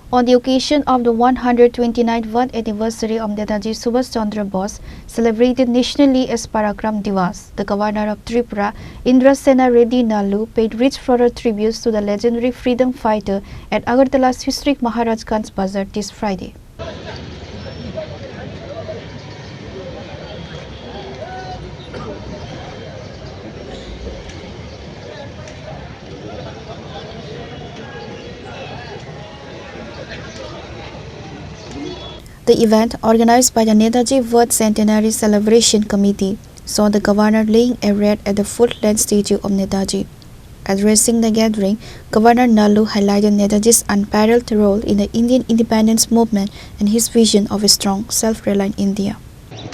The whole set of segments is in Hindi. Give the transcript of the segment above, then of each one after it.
On the occasion of the 129th birth anniversary of Netaji Subhash Chandra Bose, celebrated nationally as Parakram Divas, the Governor of Tripura, Indrasena Reddy Nalu, paid rich floral tributes to the legendary freedom fighter at Agartala's historic Maharajganj Bazaar this Friday. The event, organized by the Netaji Birth Centenary Celebration Committee, saw the governor laying a wreath at the full-length statue of Netaji. Addressing the gathering, Governor Nalu highlighted Netaji's unparalleled role in the Indian independence movement and his vision of a strong, self-reliant India.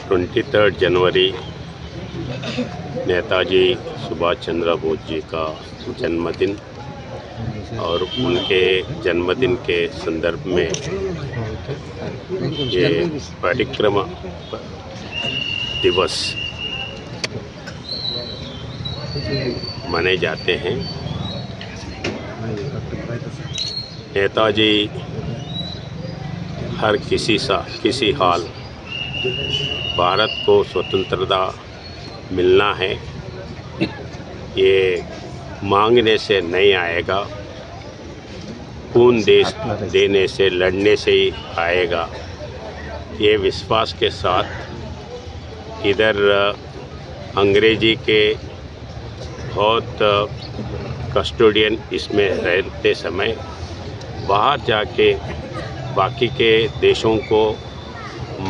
23 जनवरी नेताजी सुभाष चंद्र बोस जी का जन्मदिन और उनके जन्मदिन के संदर्भ में ये परिक्रमा दिवस मनाए जाते हैं। नेताजी हर किसी हाल भारत को स्वतंत्रता मिलना है, ये मांगने से नहीं आएगा, खून देश देने से, लड़ने से ही आएगा। ये विश्वास के साथ इधर अंग्रेजी के बहुत कस्टोडियन इसमें रहते समय बाहर जाके बाकी के देशों को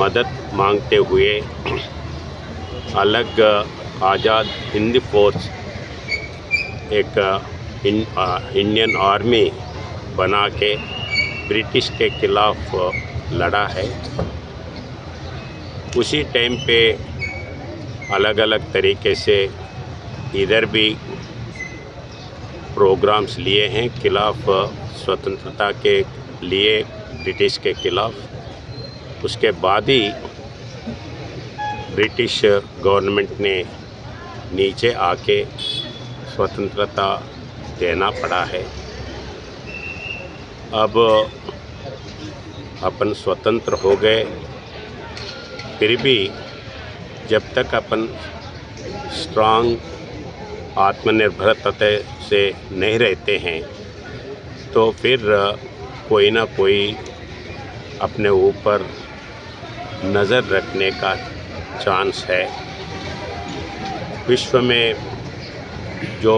मदद मांगते हुए अलग आज़ाद हिंद फोर्स एक इंडियन आर्मी बना के ब्रिटिश के खिलाफ लड़ा है। उसी टाइम पे अलग अलग तरीके से इधर भी प्रोग्राम्स लिए हैं खिलाफ स्वतंत्रता के लिए ब्रिटिश के खिलाफ। उसके बाद ही ब्रिटिश गवर्नमेंट ने नीचे आके स्वतंत्रता देना पड़ा है। अब अपन स्वतंत्र हो गए, फिर भी जब तक अपन स्ट्रांग आत्मनिर्भरता से नहीं रहते हैं तो फिर कोई ना कोई अपने ऊपर नज़र रखने का चांस है। विश्व में जो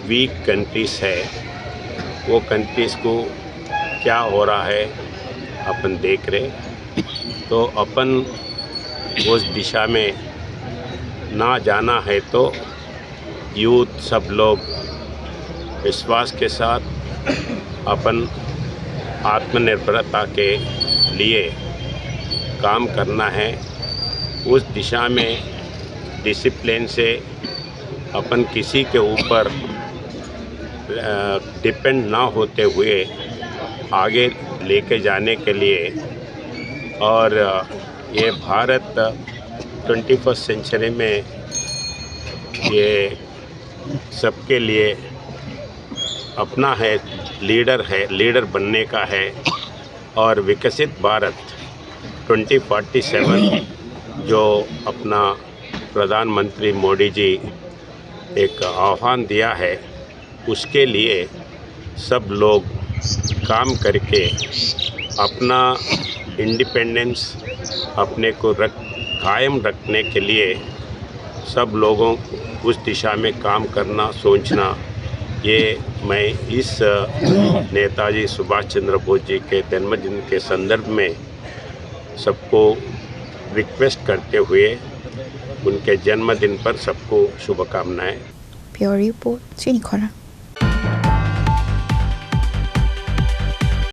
वीक कंट्रीज़ है वो कंट्रीज़ को क्या हो रहा है अपन देख रहे, तो अपन उस दिशा में ना जाना है तो यूथ सब लोग विश्वास के साथ अपन आत्मनिर्भरता के लिए काम करना है। उस दिशा में डिसिप्लिन से अपन किसी के ऊपर डिपेंड ना होते हुए आगे लेके जाने के लिए, और ये भारत 21st सेंचुरी में ये सबके लिए अपना है, लीडर बनने का है। और विकसित भारत 2047 जो अपना प्रधानमंत्री मोदी जी एक आह्वान दिया है, उसके लिए सब लोग काम करके अपना इंडिपेंडेंस अपने को कायम रखने के लिए सब लोगों उस दिशा में काम करना, सोचना, ये मैं इस नेताजी सुभाष चंद्र बोस जी के जन्मदिन के संदर्भ में सबको रिक्वेस्ट करते हुए उनके जन्मदिन पर सबको शुभकामनाएं। Pure Report, Chini Khora.